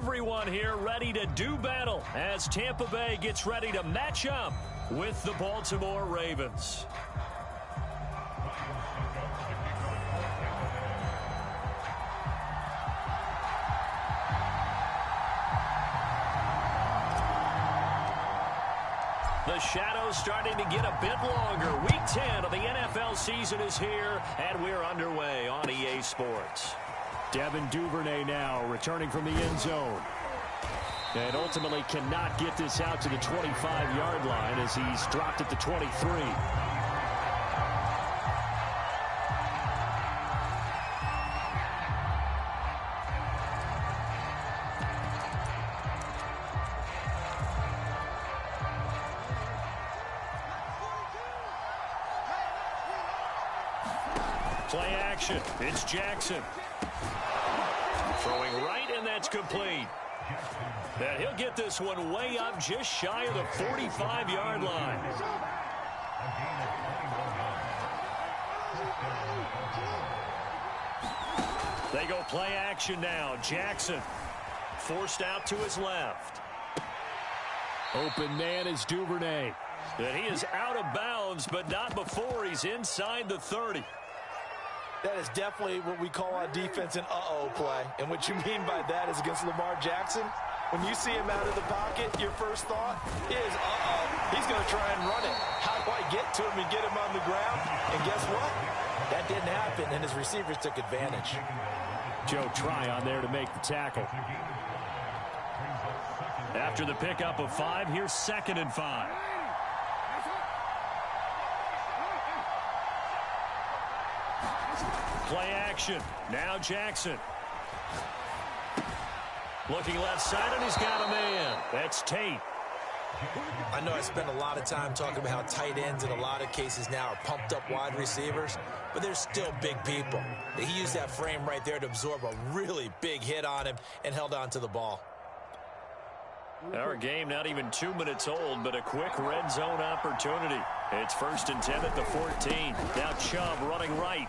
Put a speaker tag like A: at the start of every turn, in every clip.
A: everyone here ready to do battle as Tampa Bay gets ready to match up with the Baltimore Ravens. The shadow's starting to get a bit longer. Week 10 of the NFL season is here, and we're underway on EA Sports.
B: Devin Duvernay now returning from the end zone. And ultimately cannot get this out to the 25-yard line as he's dropped at the 23.
A: Play action. It's Jackson. Throwing right, and that's complete. And he'll get this one way up just shy of the 45-yard line. They go play action now. Jackson forced out to his left.
B: Open man is Duvernay.
A: And he is out of bounds, but not before he's inside the 30.
C: That is definitely what we call our defense an uh-oh play. And what you mean by that is against Lamar Jackson, when you see him out of the pocket, your first thought is, uh-oh, he's going to try and run it. How do I get to him and get him on the ground? And guess what? That didn't happen, and his receivers took advantage.
B: Joe Tryon there to make the tackle.
A: After the pickup of 5, here's 2nd and 5. Play action. Now Jackson. Looking left side, and he's got a man. That's Tate.
C: I know I spend a lot of time talking about how tight ends in a lot of cases now are pumped up wide receivers, but they're still big people. He used that frame right there to absorb a really big hit on him and held on to the ball.
A: Our game not even 2 minutes old, but a quick red zone opportunity. It's 1st and 10 at the 14. Now Chubb running right.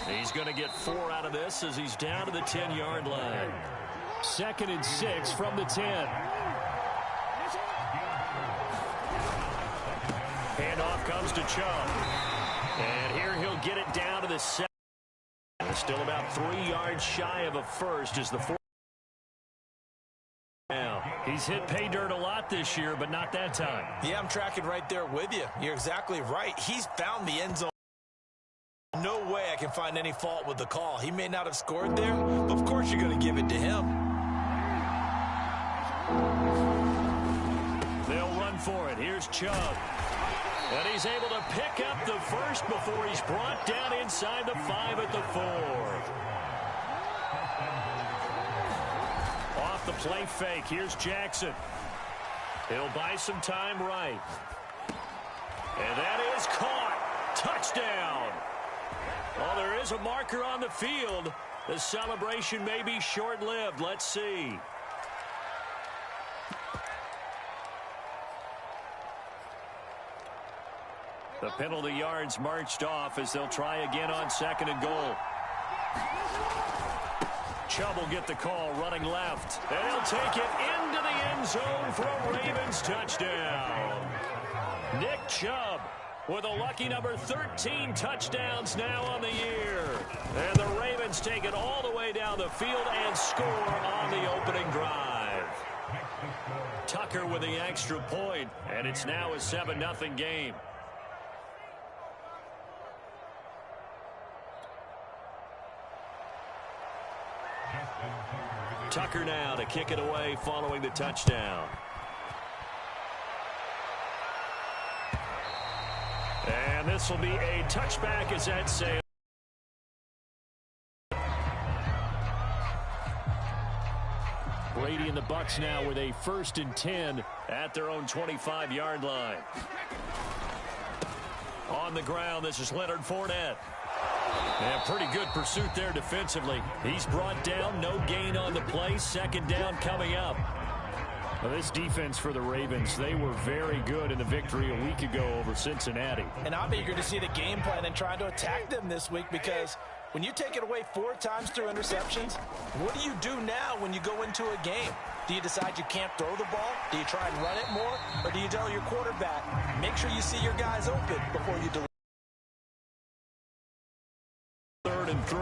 A: He's going to get 4 out of this as he's down to the 10-yard line.
B: 2nd and 6 from the 10.
A: Handoff comes to Chubb. And here he'll get it down to the 7. Still about 3 yards shy of a first as the 4. Now, he's hit pay dirt a lot this year, but not that time.
C: Yeah, I'm tracking right there with you. You're exactly right. He's found the end zone. No way I can find any fault with the call. He may not have scored there, but of course you're going to give it to him.
A: They'll run for it. Here's Chubb. And he's able to pick up the first before he's brought down inside the 5 at the 4. Off the play fake, here's Jackson. He'll buy some time right. And that is caught. Touchdown. Well, there is a marker on the field. The celebration may be short-lived. Let's see. The penalty yards marched off as they'll try again on 2nd and goal. Chubb will get the call running left. And he'll take it into the end zone for a Ravens touchdown. Nick Chubb with a lucky number 13 touchdowns now on the year. And the Ravens take it all the way down the field and score on the opening drive. Tucker with the extra point, and it's now a 7-0 game. Tucker now to kick it away following the touchdown. And this will be a touchback as that sails.
B: Brady and the Bucs now with a 1st and 10
A: at their own 25-yard line. On the ground, this is Leonard Fournette. And pretty good pursuit there defensively. He's brought down, no gain on the play. 2nd down coming up.
B: Well, this defense for the Ravens, they were very good in the victory a week ago over Cincinnati.
C: And I'm eager to see the game plan and trying to attack them this week, because when you take it away 4 times through interceptions, what do you do now when you go into a game? Do you decide you can't throw the ball? Do you try and run it more? Or do you tell your quarterback, make sure you see your guys open before you deliver?
B: 3rd and 3.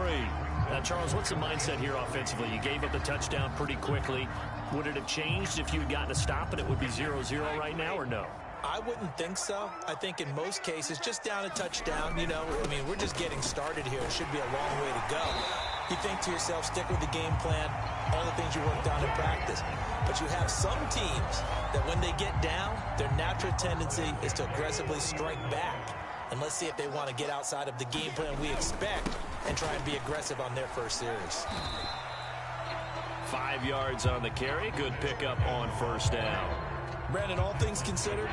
A: Now, Charles, what's the mindset here offensively? You gave up the touchdown pretty quickly. Would it have changed if you had gotten a stop and it would be 0-0 right now, or no?
C: I wouldn't think so. I think in most cases, just down a touchdown, you know, I mean, we're just getting started here. It should be a long way to go. You think to yourself, stick with the game plan, all the things you worked on in practice. But you have some teams that when they get down, their natural tendency is to aggressively strike back. And let's see if they want to get outside of the game plan we expect and try and be aggressive on their first series.
A: 5 yards on the carry. Good pickup on 1st down.
C: Brandon, all things considered,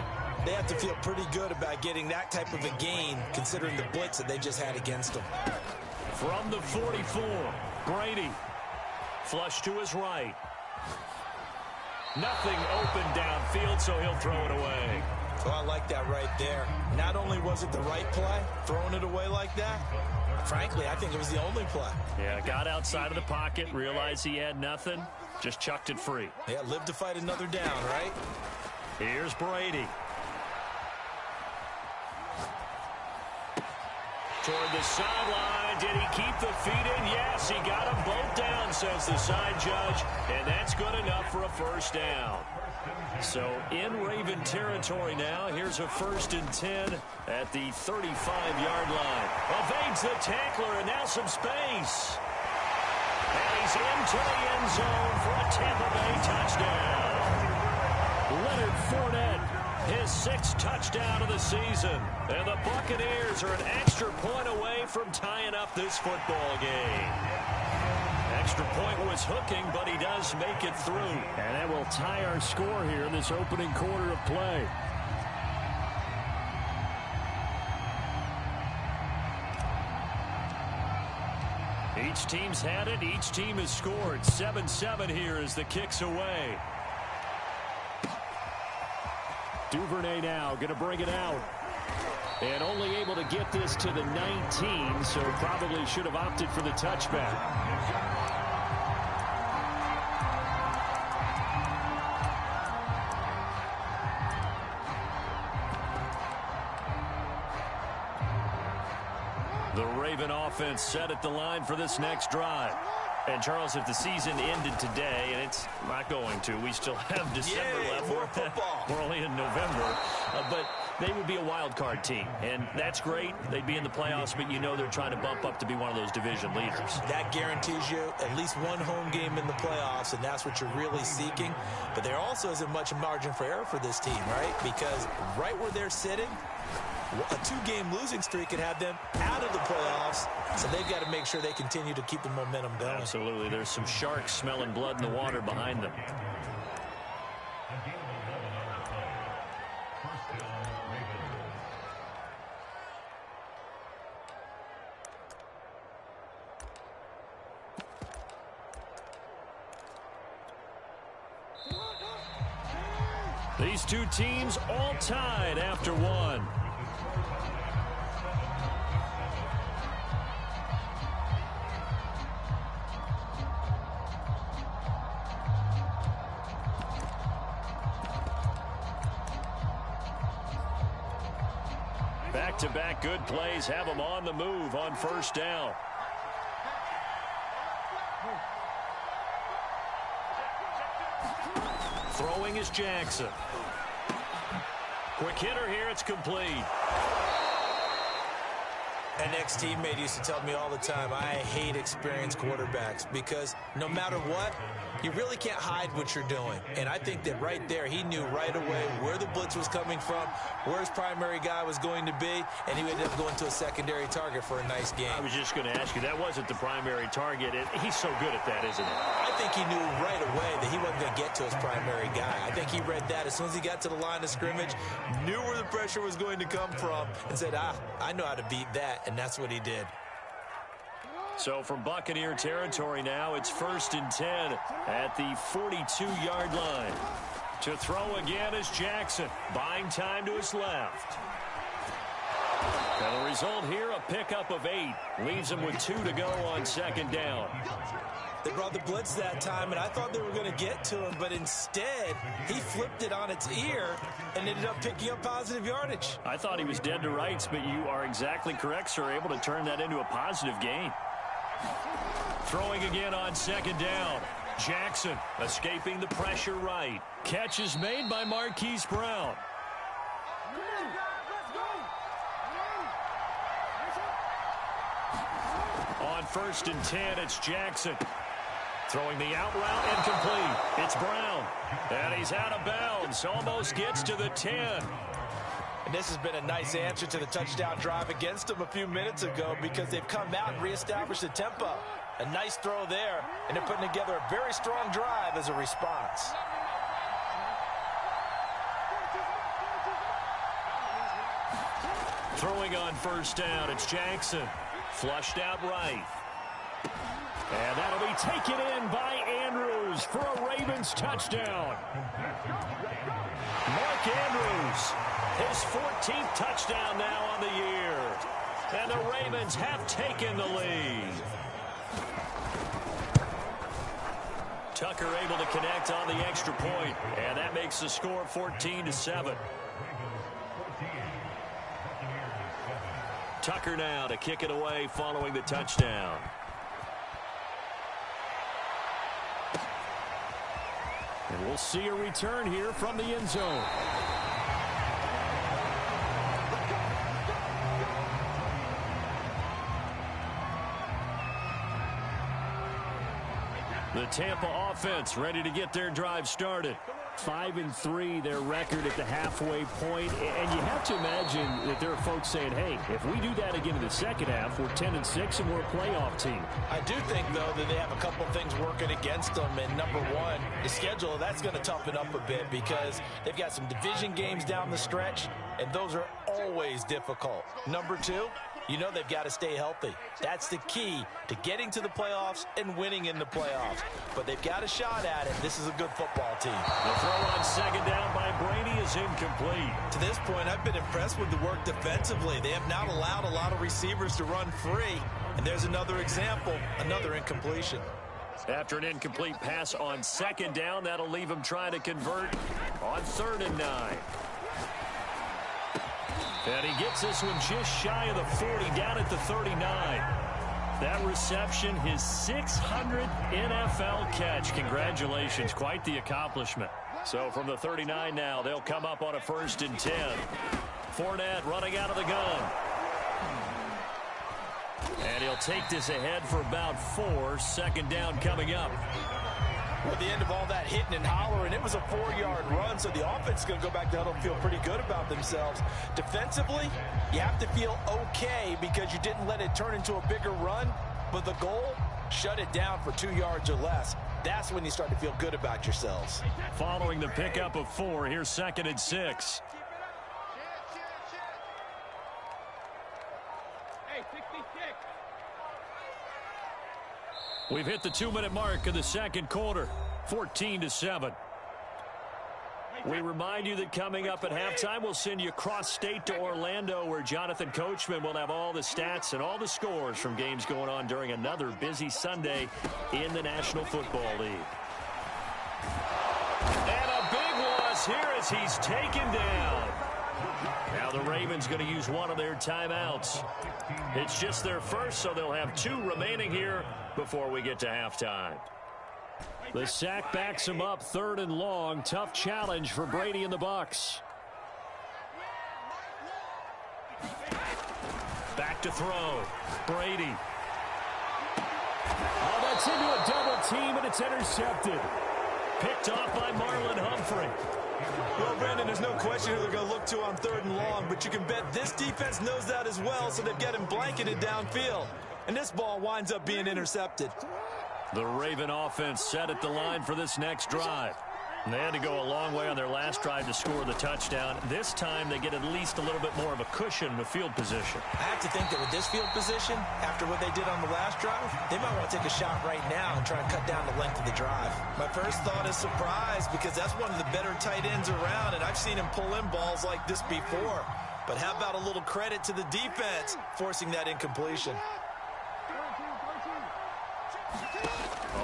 C: they have to feel pretty good about getting that type of a gain considering the blitz that they just had against them.
A: From the 44, Brady. Flush to his right. Nothing open downfield, so he'll throw it away.
C: So I like that right there. Not only was it the right play, throwing it away like that, frankly, I think it was the only play.
A: Yeah, got outside of the pocket, realized he had nothing, just chucked it free.
C: Yeah, live to fight another down, right?
A: Here's Brady. Toward the sideline. Did he keep the feet in? Yes, he got them both down, says the side judge. And that's good enough for a 1st down. So in Raven territory now. Here's a 1st and 10 at the 35-yard line. Evades the tackler, and now some space. And he's into the end zone for a Tampa Bay touchdown. Leonard Fournette, his 6th touchdown of the season. And the Buccaneers are an extra point away from tying up this football game. Extra point was hooking, but he does make it through.
B: And that will tie our score here in this opening quarter of play.
A: Each team's had it. Each team has scored. 7-7 here as the kick's away.
B: Duvernay now going to bring it out. And only able to get this to the 19, so probably should have opted for the touchback.
A: The Raven offense set at the line for this next drive. And, Charles, if the season ended today, and it's not going to, we still have December left.
C: More football.
A: We're only in November. But they would be a wild card team. And that's great. They'd be in the playoffs, but you know they're trying to bump up to be one of those division leaders.
C: That guarantees you at least one home game in the playoffs, and that's what you're really seeking. But there also isn't much margin for error for this team, right? Because right where they're sitting, a 2-game losing streak could have them out of the playoffs, so they've got to make sure they continue to keep the momentum going.
A: Absolutely. There's some sharks smelling blood in the water behind them. These two teams all tied after one. Back-to-back good plays have them on the move on 1st down. Throwing is Jackson. Quick hitter here. It's complete.
C: An ex-teammate used to tell me all the time, I hate experienced quarterbacks because no matter what, you really can't hide what you're doing. And I think that right there, he knew right away where the blitz was coming from, where his primary guy was going to be, and he ended up going to a secondary target for a nice game.
A: I was just going to ask you, that wasn't the primary target. He's so good at that, isn't he?
C: I think he knew right away that he wasn't going to get to his primary guy. I think he read that as soon as he got to the line of scrimmage, knew where the pressure was going to come from, and said, I know how to beat that, and that's what he did.
A: So from Buccaneer territory now, it's 1st and 10 at the 42-yard line. To throw again is Jackson, buying time to his left. And the result here, a pickup of 8. Leaves them with 2 to go on 2nd down.
C: They brought the blitz that time, and I thought they were going to get to him, but instead, he flipped it on its ear and ended up picking up positive yardage.
B: I thought he was dead to rights, but you are exactly correct, sir. Able to turn that into a positive gain.
A: Throwing again on 2nd down. Jackson escaping the pressure right. Catch is made by Marquise Brown. On 1st and 10, it's Jackson. Throwing the out route incomplete. It's Brown. And he's out of bounds. Almost gets to the 10.
C: And this has been a nice answer to the touchdown drive against them a few minutes ago because they've come out and reestablished the tempo. A nice throw there, and they're putting together a very strong drive as a response.
A: Throwing on 1st down, it's Jackson. Flushed out right. And that'll be taken in by Andrews for a Ravens touchdown. Mark Andrews, his 14th touchdown now on the year. And the Ravens have taken the lead. Tucker able to connect on the extra point, and that makes the score 14-7. Tucker now to kick it away following the touchdown. And we'll see a return here from the end zone. The Tampa offense ready to get their drive started. 5-3 their record at the halfway point, and you have to imagine that there are folks saying, hey, if we do that again in the second half, we're 10-6 and we're a playoff team.
C: I do think, though, that they have a couple things working against them, and number one, the schedule, that's going to toughen up a bit because they've got some division games down the stretch, and those are always difficult. Number two, you know they've got to stay healthy. That's the key to getting to the playoffs and winning in the playoffs. But they've got a shot at it. This is a good football team.
A: The throw on 2nd down by Brady is incomplete.
C: To this point, I've been impressed with the work defensively. They have not allowed a lot of receivers to run free. And there's another example, another incompletion.
A: After an incomplete pass on 2nd down, that'll leave him trying to convert on 3rd and 9. And he gets this one just shy of the 40, down at the 39. That reception, his 600th NFL catch. Congratulations, quite the accomplishment. So from the 39 now, they'll come up on a 1st and 10. Fournette running out of the gun. And he'll take this ahead for about 4. 2nd down coming up.
C: At the end of all that hitting and hollering, it was a 4-yard run, so the offense is going to go back to huddle and feel pretty good about themselves. Defensively, you have to feel okay because you didn't let it turn into a bigger run, but the goal, shut it down for 2 yards or less. That's when you start to feel good about yourselves.
A: Following the pickup of 4, here's 2nd and 6. We've hit the 2-minute mark of the second quarter, 14-7. We remind you that coming up at halftime, we'll send you cross-state to Orlando, where Jonathan Coachman will have all the stats and all the scores from games going on during another busy Sunday in the National Football League. And a big loss here as he's taken down. Now the Ravens going to use one of their timeouts. It's just their first, so they'll have 2 remaining here before we get to halftime. The sack backs him up, 3rd and long. Tough challenge for Brady and the Bucs. Back to throw. Brady. Oh, that's into a double team, and it's intercepted. Picked off by Marlon Humphrey.
C: Well, Brandon, there's no question who they're going to look to on 3rd and long, but you can bet this defense knows that as well, so they've got him blanketed downfield. And this ball winds up being intercepted.
A: The Raven offense set at the line for this next drive. And they had to go a long way on their last drive to score the touchdown. This time they get at least a little bit more of a cushion with field position.
C: I have to think that with this field position, after what they did on the last drive, they might want to take a shot right now and try and cut down the length of the drive. My first thought is surprise, because that's one of the better tight ends around, and I've seen him pull in balls like this before. But how about a little credit to the defense forcing that incompletion?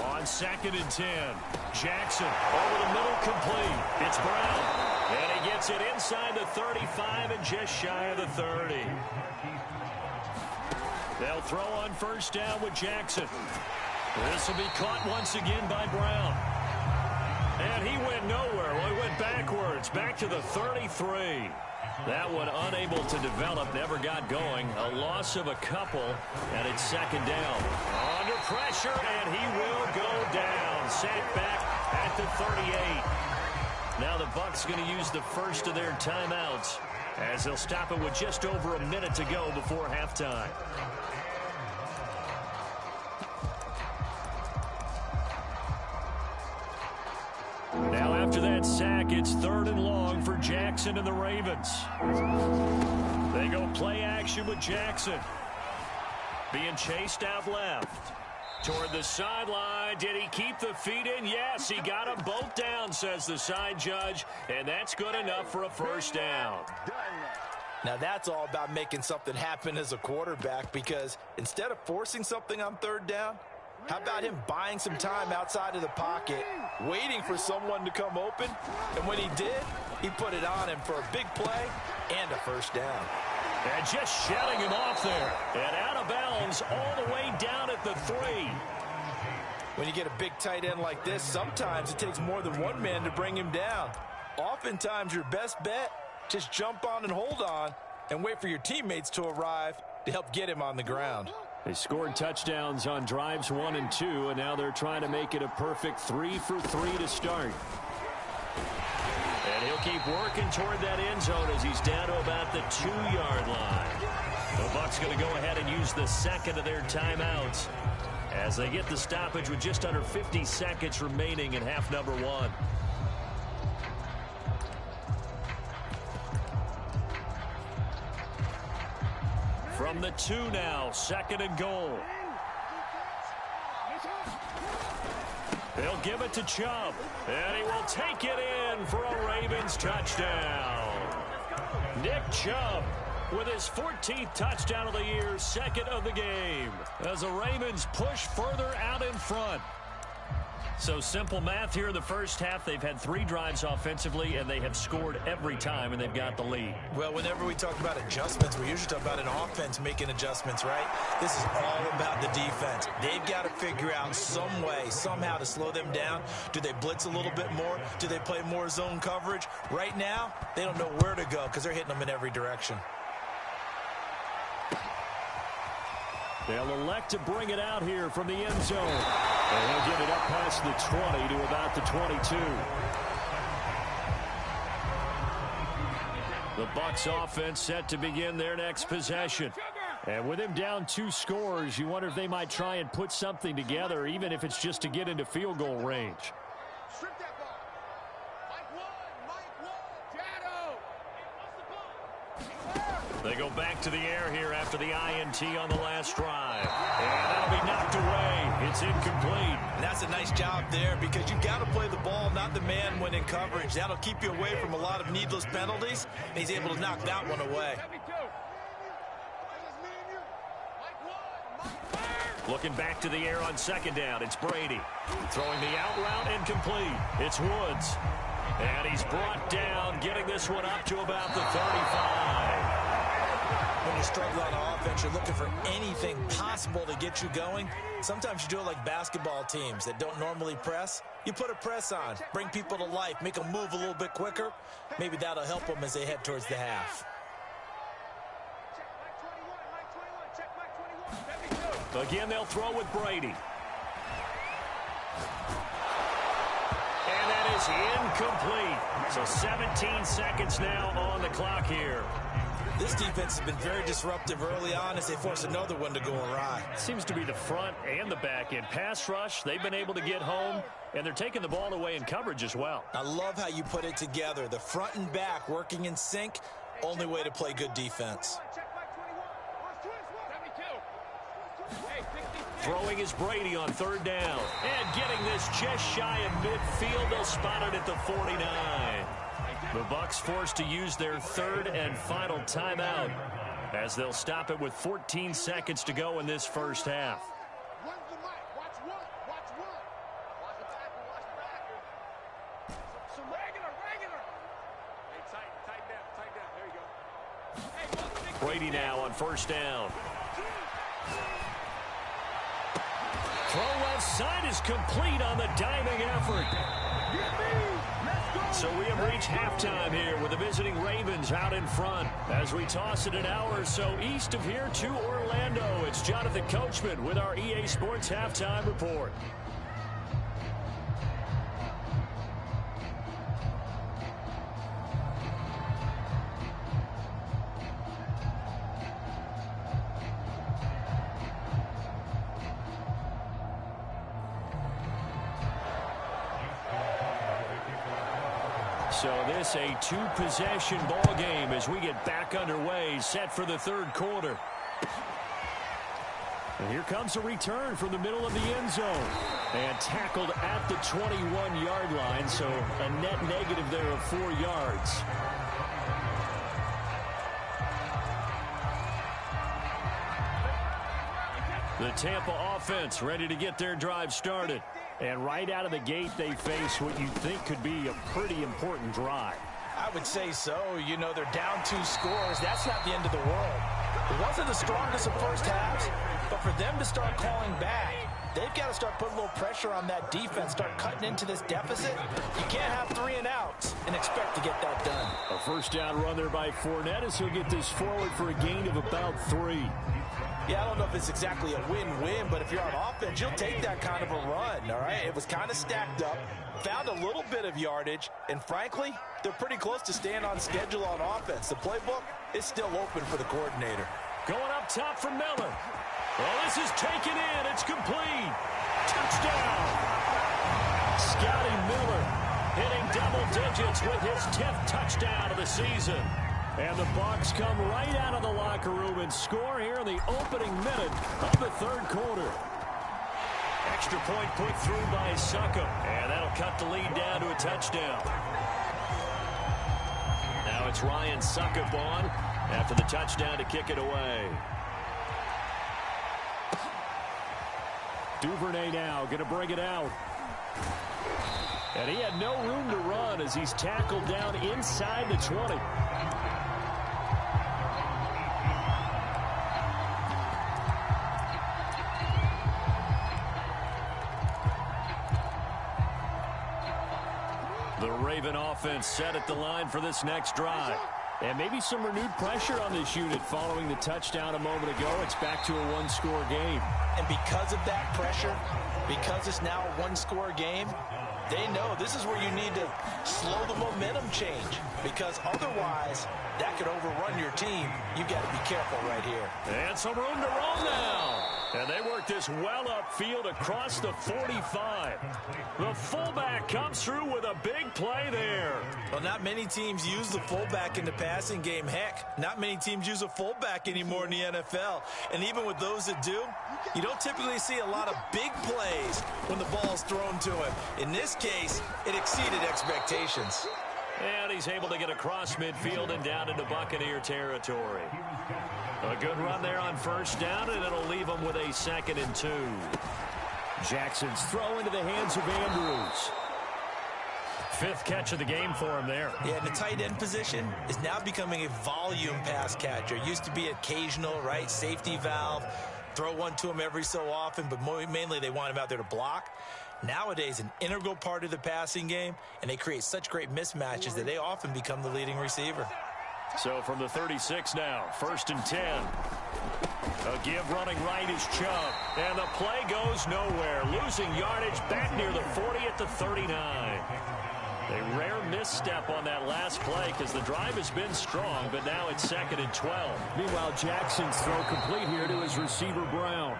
A: On 2nd and 10, Jackson over the middle, complete. It's Brown, and he gets it inside the 35 and just shy of the 30. They'll throw on 1st down with Jackson. This will be caught once again by Brown. And he went nowhere. Well, he went backwards, back to the 33. That one unable to develop, never got going. A loss of a couple, and it's 2nd down. Under pressure, and he will go down. Sacked back at the 38. Now the Bucs going to use the first of their timeouts as they'll stop it with just over a minute to go before halftime. Now after that sack, it's 3rd and long for Jackson and the Ravens. They go play action with Jackson. Being chased out left. Toward the sideline. Did he keep the feet in? Yes, he got them both down, says the side judge. And that's good enough for a 1st down.
C: Now that's all about making something happen as a quarterback, because instead of forcing something on 3rd down, how about him buying some time outside of the pocket, waiting for someone to come open, and when he did, he put it on him for a big play and a 1st down.
A: And just shutting him off there. And out of bounds all the way down at the 3.
C: When you get a big tight end like this, sometimes it takes more than one man to bring him down. Oftentimes your best bet, just jump on and hold on and wait for your teammates to arrive to help get him on the ground.
B: They scored touchdowns on drives 1 and 2, and now they're trying to make it a perfect 3 for 3 to start.
A: And he'll keep working toward that end zone as he's down to about the 2-yard line. The Bucs going to go ahead and use the 2nd of their timeouts as they get the stoppage with just under 50 seconds remaining in half number 1. From the 2 now, 2nd and goal. They'll give it to Chubb, and he will take it in for a Ravens touchdown. Nick Chubb with his 14th touchdown of the year, 2nd of the game, as the Ravens push further out in front. So simple math here in the first half. They've had 3 drives offensively, and they have scored every time, and they've got the lead.
C: Well, whenever we talk about adjustments, we usually talk about an offense making adjustments, right? This is all about the defense. They've got to figure out some way, somehow to slow them down. Do they blitz a little bit more? Do they play more zone coverage? Right now, they don't know where to go because they're hitting them in every direction.
B: They'll elect to bring it out here from the end zone. And he'll get it up past the 20 to about the 22. The Bucs offense set to begin their next possession. And with him down 2 scores, you wonder if they might try and put something together, even if it's just to get into field goal range.
A: They go back to the air here after the INT on the last drive. And that'll be knocked away. It's incomplete.
C: And that's a nice job there, because you've got to play the ball, not the man when in coverage. That'll keep you away from a lot of needless penalties. And he's able to knock that one away.
A: Looking back to the air on 2nd down. It's Brady. Throwing the out route, incomplete. It's Woods. And he's brought down, getting this one up to about the 35.
C: When you struggle on offense, you're looking for anything possible to get you going. Sometimes you do it like basketball teams that don't normally press. You put a press on, bring people to life, make them move a little bit quicker. Maybe that'll help them as they head towards the half.
A: Again, they'll throw with Brady. And that is incomplete. So 17 seconds now on the clock here.
C: This defense has been very disruptive early on as they force another one to go awry.
A: Seems to be the front and the back end. Pass rush, they've been able to get home, and they're taking the ball away in coverage as well.
C: I love how you put it together. The front and back working in sync, only way to play good defense.
A: Throwing is Brady on third down. And getting this just shy of midfield. They'll spot it at the 49. The Bucs forced to use their third and final timeout, as they'll stop it with 14 seconds to go in this first half. Brady now on first down. Throw left side is complete on the diving effort. So we have reached halftime here with the visiting Ravens out in front. As we toss it an hour or so east of here to Orlando, it's Jonathan Coachman with our EA Sports Halftime Report. So this a two-possession ball game as we get back underway, set for the third quarter. And here comes a return from the middle of the end zone. And tackled at the 21-yard line, so a net negative there of 4 yards. The Tampa offense ready to get their drive started. And right out of the gate, they face what you think could be a pretty important drive.
C: I would say so. You know, they're down 2 scores. That's not the end of the world. It wasn't the strongest of first halves, but for them to start calling back, they've got to start putting a little pressure on that defense, start cutting into this deficit. You can't have 3 and outs and expect to get that done.
B: A first down run there by Fournette as he'll get this forward for a gain of about 3.
C: Yeah, I don't know if it's exactly a win-win, but if you're on offense, you'll take that kind of a run, all right? It was kind of stacked up, found a little bit of yardage, and frankly, they're pretty close to staying on schedule on offense. The playbook is still open for the coordinator.
A: Going up top for Miller. Well, this is taken in. It's complete. Touchdown. Scotty Miller hitting double digits with his 10th touchdown of the season. And the Bucs come right out of the locker room and score here in the opening minute of the third quarter. Extra point put through by Succop, and that'll cut the lead down to a touchdown. Now it's Ryan Succop on after the touchdown to kick it away.
B: Duvernay now going to bring it out. And he had no room to run as he's tackled down inside the 20. The Raven offense set at the line for this next drive. And maybe some renewed pressure on this unit following the touchdown a moment ago. It's back to a 1-score game.
C: And because of that pressure, because it's now a 1-score game, they know this is where you need to slow the momentum change, because otherwise that could overrun your team. You've got to be careful right here.
A: And some room to roll now. And they work this well upfield across the 45. The fullback comes through with a big play there.
C: Well, not many teams use the fullback in the passing game. Heck, not many teams use a fullback anymore in the NFL. And even with those that do, you don't typically see a lot of big plays when the ball's thrown to him. In this case, it exceeded expectations.
A: And he's able to get across midfield and down into Buccaneer territory. A good run there on first down, and it'll leave him with a 2nd and 2.
B: Jackson's throw into the hands of Andrews.
A: 5th catch of the game for him there.
C: Yeah, and the tight end position is now becoming a volume pass catcher. It used to be occasional, right? Safety valve. Throw one to him every so often, but mainly they want him out there to block. Nowadays, an integral part of the passing game, and they create such great mismatches that they often become the leading receiver.
A: So from the 36 now, 1st and 10. A give running right is Chubb. And the play goes nowhere. Losing yardage back near the 40 at the 39. A rare misstep on that last play because the drive has been strong, but now it's 2nd and 12.
B: Meanwhile, Jackson's throw complete here to his receiver, Brown.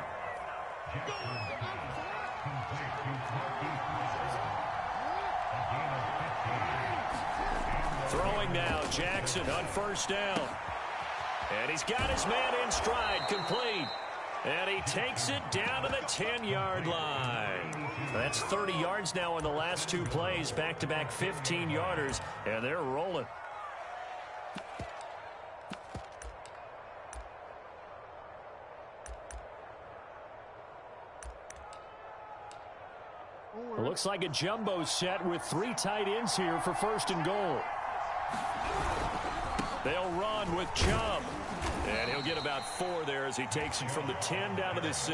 A: Throwing now, Jackson on first down. And he's got his man in stride, complete.
B: And he takes it down to the 10-yard line. That's 30 yards now in the last two plays, back-to-back 15-yarders, and they're rolling. It looks like a jumbo set with 3 tight ends here for 1st and goal. They'll run with Chubb. And he'll get about 4 there as he takes it from the 10 down to the 6.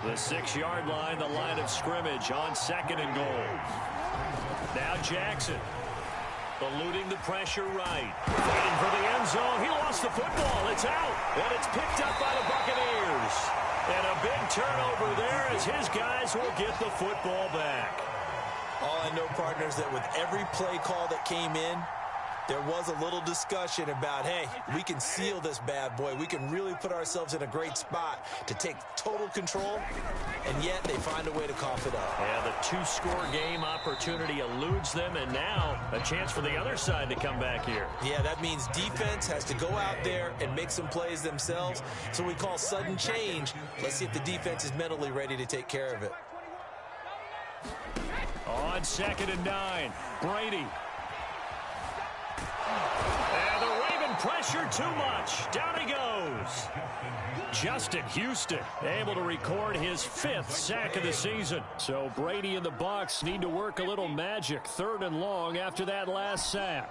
B: The 6-yard line, the line of scrimmage on 2nd and goal. Now Jackson. Eluding the pressure right. Fighting for the end zone. He lost the football. It's out. And it's picked up by the Buccaneers. And a big turnover there as his guys will get the football back.
C: All I know, partners, that with every play call that came in, there was a little discussion about, hey, we can seal this bad boy. We can really put ourselves in a great spot to take total control, and yet they find a way to cough it up.
B: Yeah, the 2-score game opportunity eludes them, and now a chance for the other side to come back here.
C: Yeah, that means defense has to go out there and make some plays themselves. So we call sudden change. Let's see if the defense is mentally ready to take care of it.
B: On 2nd and 9, Brady. And the Raven pressure too much. Down he goes. Justin Houston able to record his 5th sack of the season. So Brady and the Bucs need to work a little magic. 3rd and long after that last sack.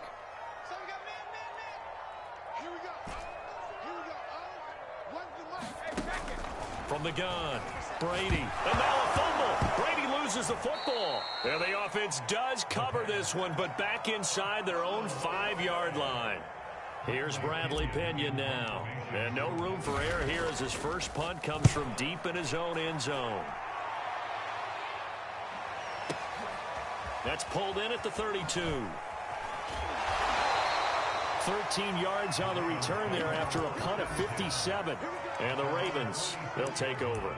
B: From the gun, Brady. And now a fumble. Brady loses the football. And the offense does cover this one, but back inside their own 5-yard line. Here's Bradley Pinion now. And no room for error here as his first punt comes from deep in his own end zone. That's pulled in at the 32. 13 yards on the return there after a punt of 57. And the Ravens, they'll take over.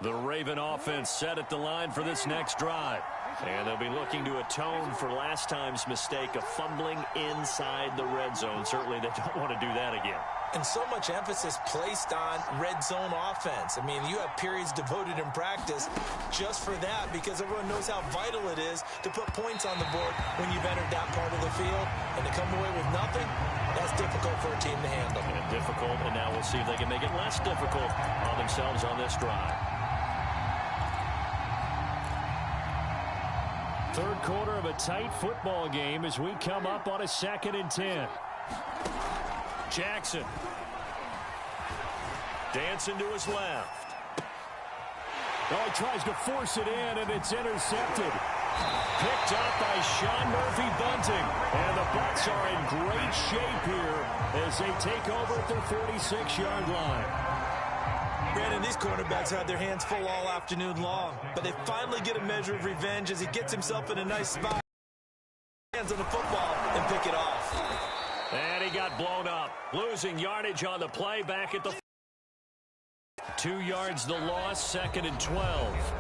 B: The Raven offense set at the line for this next drive. And they'll be looking to atone for last time's mistake of fumbling inside the red zone. Certainly they don't want to do that again.
C: And so much emphasis placed on red zone offense. I mean, you have periods devoted in practice just for that because everyone knows how vital it is to put points on the board when you've entered that part of the field. And to come away with nothing, that's difficult for a team to handle.
B: And difficult, and now we'll see if they can make it less difficult on themselves on this drive. 3rd quarter of a tight football game as we come up on a 2nd and 10. Jackson. Dancing to his left. Oh, he tries to force it in, and it's intercepted. Picked up by Sean Murphy-Bunting. And the Bucs are in great shape here as they take over at their 46-yard line.
C: Brandon, these quarterbacks had their hands full all afternoon long, but they finally get a measure of revenge as he gets himself in a nice spot. Hands on the football and pick it off.
B: And he got blown up, losing yardage on the play back at the 2 yards the loss, 2nd and 12.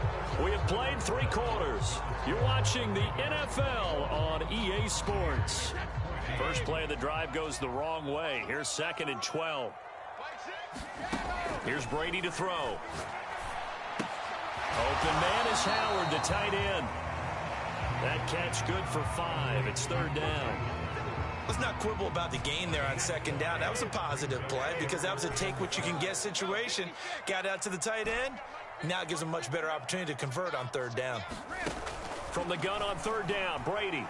B: We have played 3 quarters. You're watching the NFL on EA Sports. First play of the drive goes the wrong way. Here's 2nd and 12. Here's Brady to throw. Open man is Howard, the tight end. That catch good for 5. It's 3rd down.
C: Let's not quibble about the gain there on 2nd down. That was a positive play because that was a take-what-you-can-get situation. Got out to the tight end. Now it gives them a much better opportunity to convert on 3rd down.
B: From the gun on 3rd down, Brady.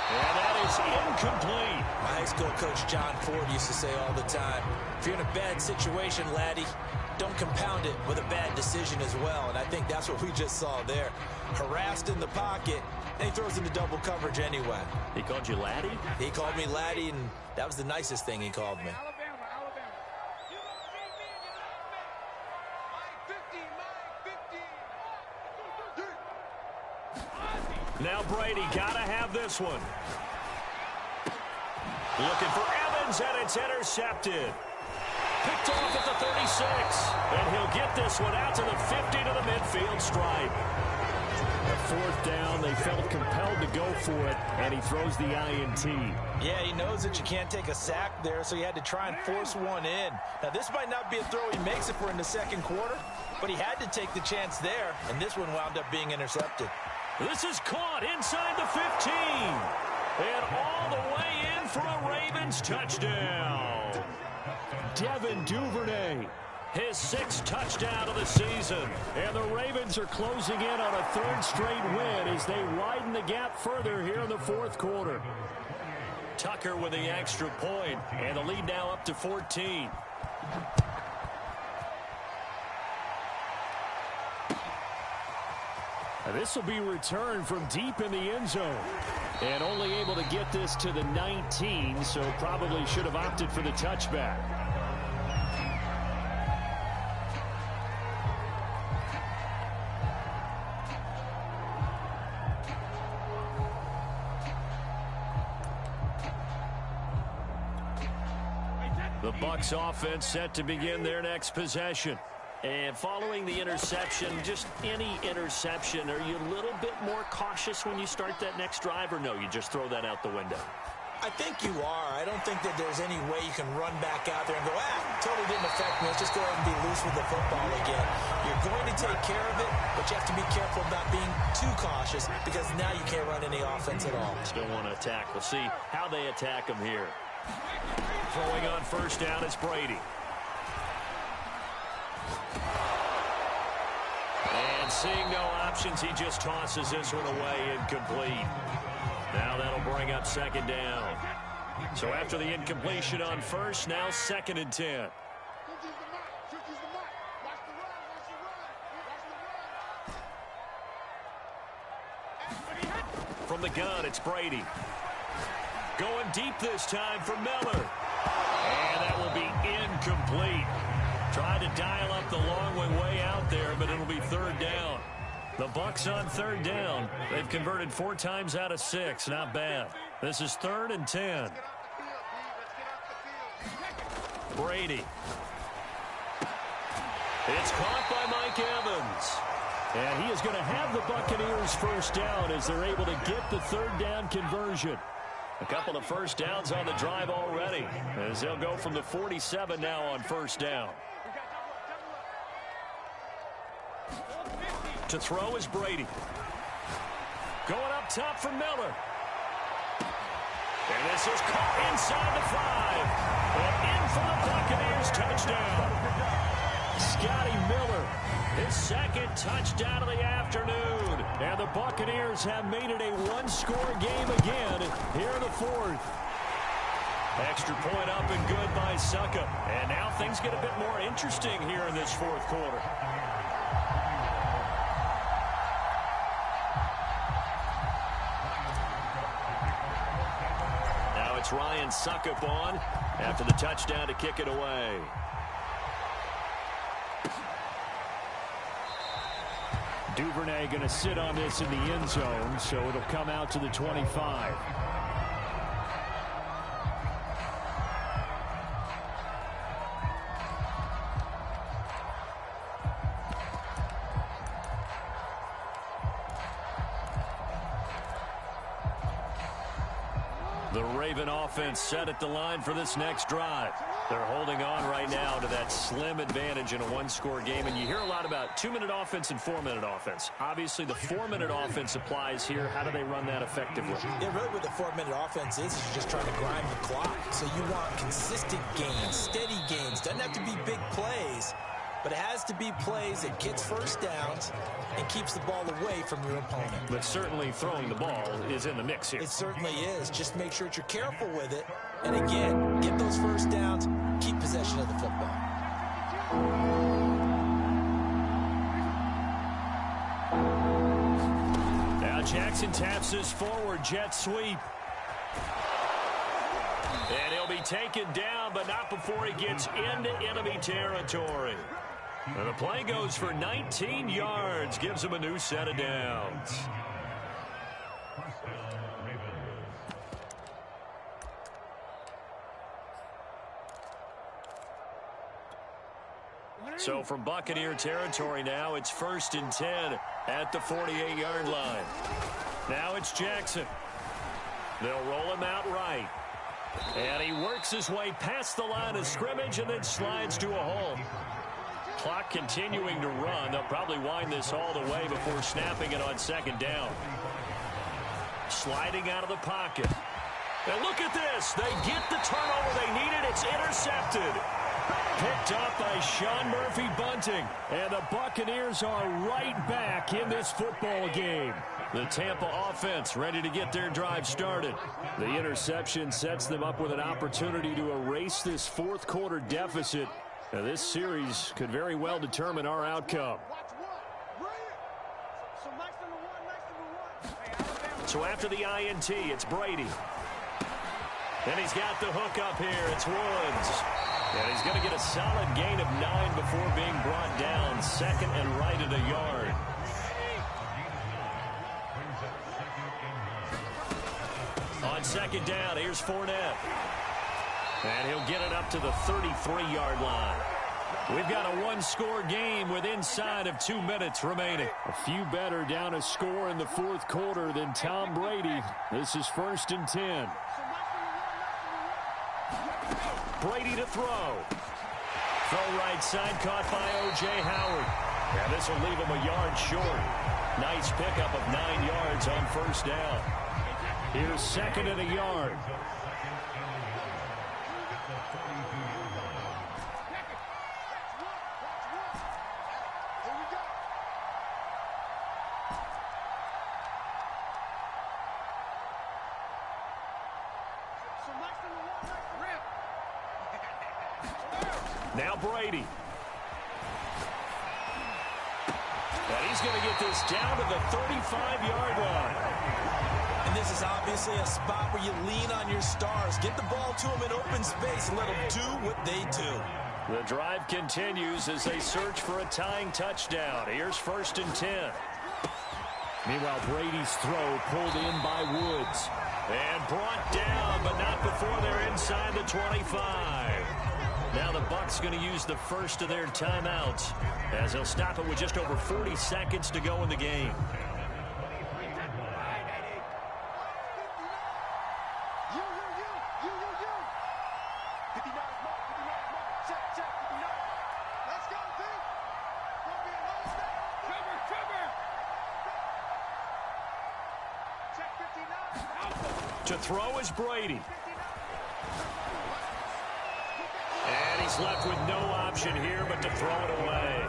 B: And that is incomplete.
C: My high school coach, John Ford, used to say all the time, if you're in a bad situation, laddie, don't compound it with a bad decision as well. And I think that's what we just saw there. Harassed in the pocket, and he throws into double coverage anyway.
B: He called you laddie?
C: He called me laddie, and that was the nicest thing he called me.
B: Now Brady got to have this one. Looking for Evans, and it's intercepted.
A: picked off at the 36. And he'll get this one out to the 50 to the midfield stripe. The 4th down, they felt compelled to go for it, and he throws the INT.
C: Yeah, he knows that you can't take a sack there, so he had to try and force one in. Now, this might not be a throw he makes if we're in the 2nd quarter, but he had to take the chance there, and this one wound up being intercepted.
A: This is caught inside the 15. And all the way in for a Ravens touchdown. Devin Duvernay, his 6th touchdown of the season. And the Ravens are closing in on a 3rd straight win as they widen the gap further here in the 4th quarter. Tucker with the extra point, and the lead now up to 14. This will be returned from deep in the end zone. And only able to get this to the 19, so probably should have opted for the touchback. The Bucs offense set to begin their next possession. And following the interception, just any interception, are you a little bit more cautious when you start that next drive, or no, you just throw that out the window?
C: I think you are. I don't think that there's any way you can run back out there and go, totally didn't affect me. Let's just go ahead and be loose with the football again. You're going to take care of it, but you have to be careful about being too cautious because now you can't run any offense at all.
A: Still want to attack. We'll see how they attack them here. Throwing on 1st down, it's Brady. And seeing no options, he just tosses this one away, incomplete. Now that'll bring up 2nd down. So after the incompletion on 1st, now 2nd and 10. From the gun, it's Brady. Going deep this time for Miller. And that will be incomplete. Tried to dial up the long way out there, but it'll be 3rd down. The Bucs on 3rd down. They've converted 4 times out of 6. Not bad. This is 3rd and 10. Brady. It's caught by Mike Evans. And he is going to have the Buccaneers 1st down as they're able to get the 3rd down conversion. A couple of 1st downs on the drive already, as they'll go from the 47 now on 1st down. To throw is Brady. Going up top for Miller. And this is caught inside the 5. And in for the Buccaneers touchdown. Scotty Miller, his 2nd touchdown of the afternoon. And the Buccaneers have made it a 1-score game again here in the 4th. Extra point up and good by Suckup. And now things get a bit more interesting here in this 4th quarter. Now it's Ryan Suckup on after the touchdown to kick it away. Duvernay going to sit on this in the end zone, so it'll come out to the 25. The Raven offense set at the line for this next drive. They're holding on right now to that slim advantage in a 1-score game. And you hear a lot about 2-minute offense and 4-minute offense. Obviously, the 4-minute offense applies here. How do they run that effectively?
C: Yeah, really what the 4-minute offense is you're just trying to grind the clock. So you want consistent gains, steady gains. Doesn't have to be big plays, but it has to be plays that gets 1st downs and keeps the ball away from your opponent.
A: But certainly throwing the ball is in the mix here.
C: It certainly is. Just make sure that you're careful with it. And again, get those 1st downs, keep possession of the football.
A: Now Jackson taps this forward jet sweep. And he'll be taken down, but not before he gets into enemy territory. And the play goes for 19 yards, gives him a new set of downs. So from Buccaneer territory now, it's 1st and 10 at the 48-yard line. Now it's Jackson. They'll roll him out right. And he works his way past the line of scrimmage and then slides to a halt. Clock continuing to run. They'll probably wind this all the way before snapping it on 2nd down. Sliding out of the pocket. And look at this. They get the turnover they needed. It's intercepted. Picked up by Sean Murphy Bunting. And the Buccaneers are right back in this football game. The Tampa offense ready to get their drive started. The interception sets them up with an opportunity to erase this 4th quarter deficit. Now, this series could very well determine our outcome. So after the INT, it's Brady. And he's got the hook up here. It's Woods. And he's going to get a solid gain of 9 before being brought down. 2nd and right at a yard. On 2nd down, here's Fournette. And he'll get it up to the 33-yard line. We've got a 1-score game with inside of 2 minutes remaining. A few better down a score in the 4th quarter than Tom Brady. This is 1st and 10. Brady to throw. Throw right side, caught by O.J. Howard. And this will leave him a yard short. Nice pickup of 9 yards on 1st down. Here's 2nd and a yard. Now Brady. And he's going to get this down to the 35-yard line.
C: And this is obviously a spot where you lean on your stars. Get the ball to them in open space and let them do what they do.
A: The drive continues as they search for a tying touchdown. Here's 1st and 10.
B: Meanwhile, Brady's throw pulled in by Woods.
A: And brought down, but not before they're inside the 25. Now the Bucs going to use the first of their timeouts as they'll stop it with just over 40 seconds to go in the game. To throw is Brady. And he's left with no option here but to throw it away.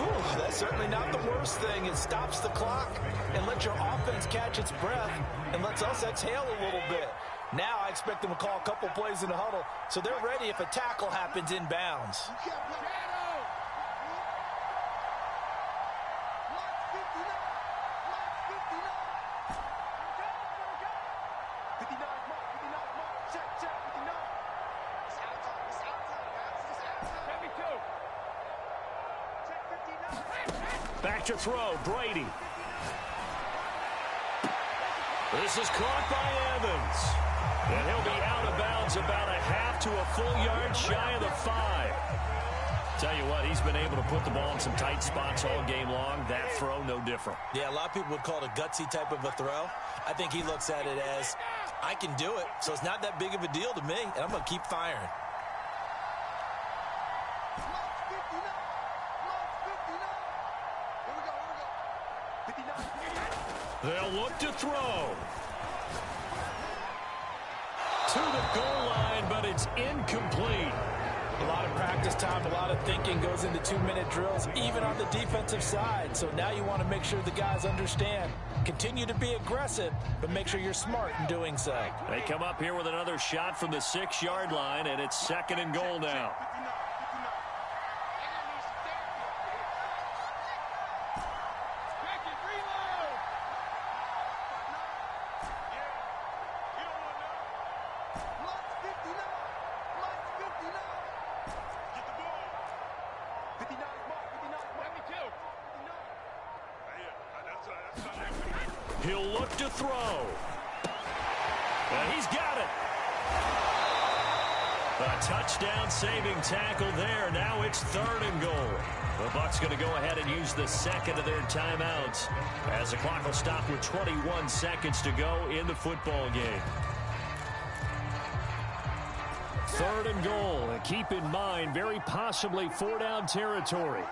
C: Ooh, that's certainly not the worst thing. It stops the clock and lets your offense catch its breath and lets us exhale a little bit. Now I expect them to call a couple plays in the huddle so they're ready if a tackle happens inbounds.
A: Back to throw, Brady. This is caught by Evans. And he'll be out of bounds about a half to a full yard shy of the 5. Tell you what, he's been able to put the ball in some tight spots all game long. That throw, no different.
C: Yeah, a lot of people would call it a gutsy type of a throw. I think he looks at it as, I can do it, so it's not that big of a deal to me, and I'm going to keep firing.
A: They'll look to throw. To the goal line, but it's incomplete.
C: A lot of practice time, a lot of thinking goes into 2-minute drills, even on the defensive side. So now you want to make sure the guys understand. Continue to be aggressive, but make sure you're smart in doing so.
A: They come up here with another shot from the 6-yard line, and it's 2nd and goal now. He'll look to throw. And he's got it. A touchdown-saving tackle there. Now it's 3rd and goal. The Bucs going to go ahead and use the second of their timeouts as the clock will stop with 21 seconds to go in the football game. 3rd and goal. And keep in mind, very possibly 4-down territory.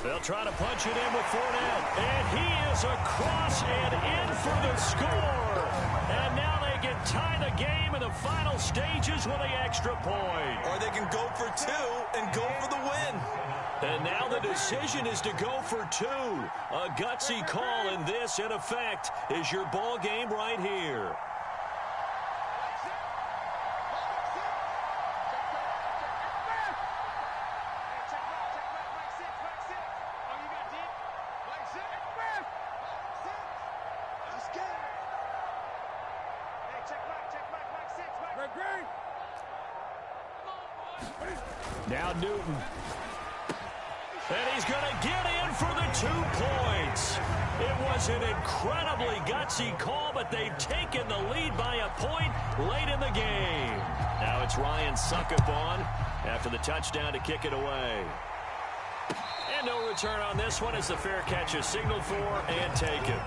A: They'll try to punch it in with Fournette. And he is across and in for the score. And now they can tie the game in the final stages with the extra point.
C: Or they can go for 2 and go for the win.
A: And now the decision is to go for 2. A gutsy call, and this, in effect, is your ball game right here. Now Newton. And he's going to get in for the 2 points. It was an incredibly gutsy call, but they've taken the lead by a point late in the game. Now it's Ryan Suckup on after the touchdown to kick it away. And no return on this one as the fair catch is signaled for and taken.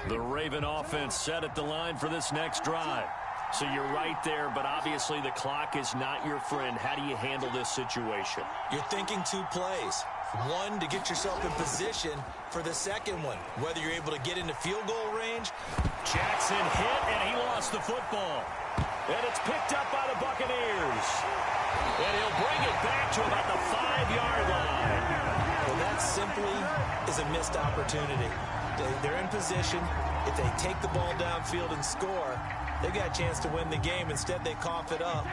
A: The Raven offense set at the line for this next drive. So you're right there, but obviously the clock is not your friend. How do you handle this situation?
C: You're thinking 2 plays. One, to get yourself in position for the second one, whether you're able to get into field goal range.
A: Jackson hit, and he lost the football. And it's picked up by the Buccaneers. And he'll bring it back to about the 5-yard line.
C: Well, that simply is a missed opportunity. They're in position. If they take the ball downfield and score, they've got a chance to win the game. Instead, they cough it up.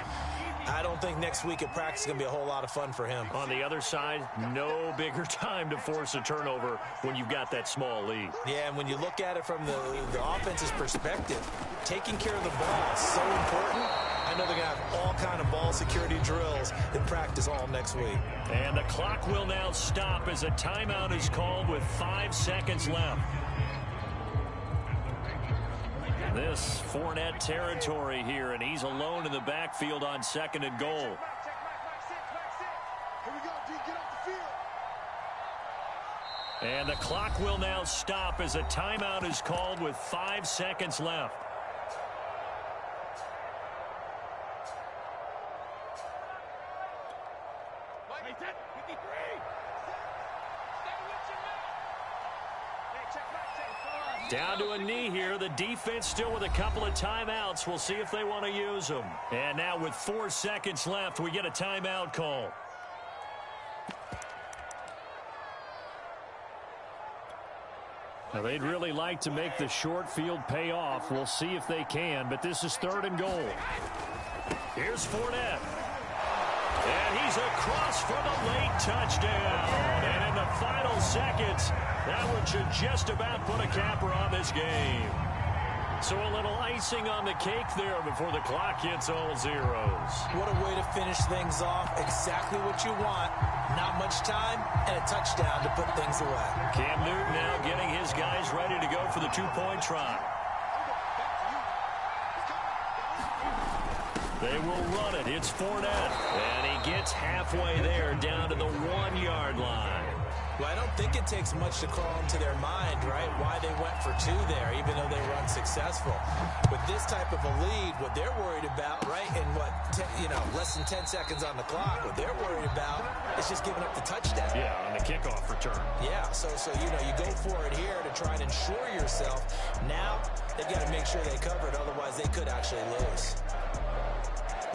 C: I don't think next week at practice is going to be a whole lot of fun for him.
A: On the other side, no bigger time to force a turnover when you've got that small lead.
C: Yeah, and when you look at it from the offense's perspective, taking care of the ball is so important. I know they're going to have all kind of ball security drills in practice all next week.
A: And the clock will now stop as a timeout is called with 5 seconds left. This Fournette territory here, and he's alone in the backfield on 2nd and goal. And the clock will now stop as a timeout is called with 5 seconds left. Down to a knee here. The defense still with a couple of timeouts. We'll see if they want to use them. And now with 4 seconds left, we get a timeout call. Now, they'd really like to make the short field pay off. We'll see if they can, but this is 3rd and goal. Here's Fournette. And he's across for the late touchdown. And in the final seconds, that one should just about put a capper on this game. So a little icing on the cake there before the clock hits all zeros.
C: What a way to finish things off. Exactly what you want. Not much time and a touchdown to put things away.
A: Cam Newton now getting his guys ready to go for the 2-point try. They will run it. It's Fournette. And he gets halfway there down to the 1-yard line.
C: Well, I don't think it takes much to crawl into their mind, right, why they went for 2 there, even though they were unsuccessful. With this type of a lead, what they're worried about, right, in less than 10 seconds on the clock, what they're worried about is just giving up the touchdown.
A: Yeah, on the kickoff return.
C: Yeah, so you go for it here to try and ensure yourself. Now, they've got to make sure they cover it, otherwise they could actually lose.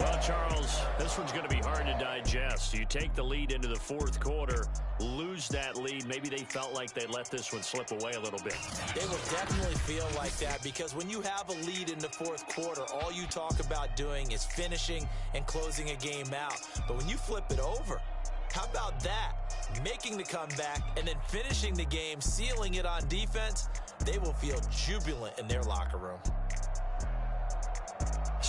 A: Well, Charles, this one's going to be hard to digest. You take the lead into the fourth quarter, lose that lead. Maybe they felt like they let this one slip away a little bit.
C: They will definitely feel like that because when you have a lead in the fourth quarter, all you talk about doing is finishing and closing a game out. But when you flip it over, how about that? Making the comeback and then finishing the game, sealing it on defense, they will feel jubilant in their locker room.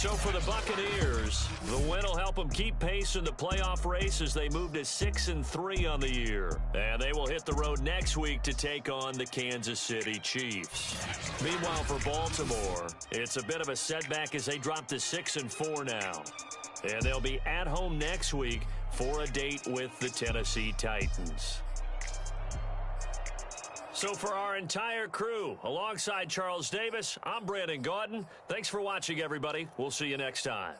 A: So for the Buccaneers, the win will help them keep pace in the playoff race as they move to 6-3 on the year. And they will hit the road next week to take on the Kansas City Chiefs. Meanwhile, for Baltimore, it's a bit of a setback as they drop to 6-4 now. And they'll be at home next week for a date with the Tennessee Titans. So for our entire crew, alongside Charles Davis, I'm Brandon Gaudin. Thanks for watching, everybody. We'll see you next time.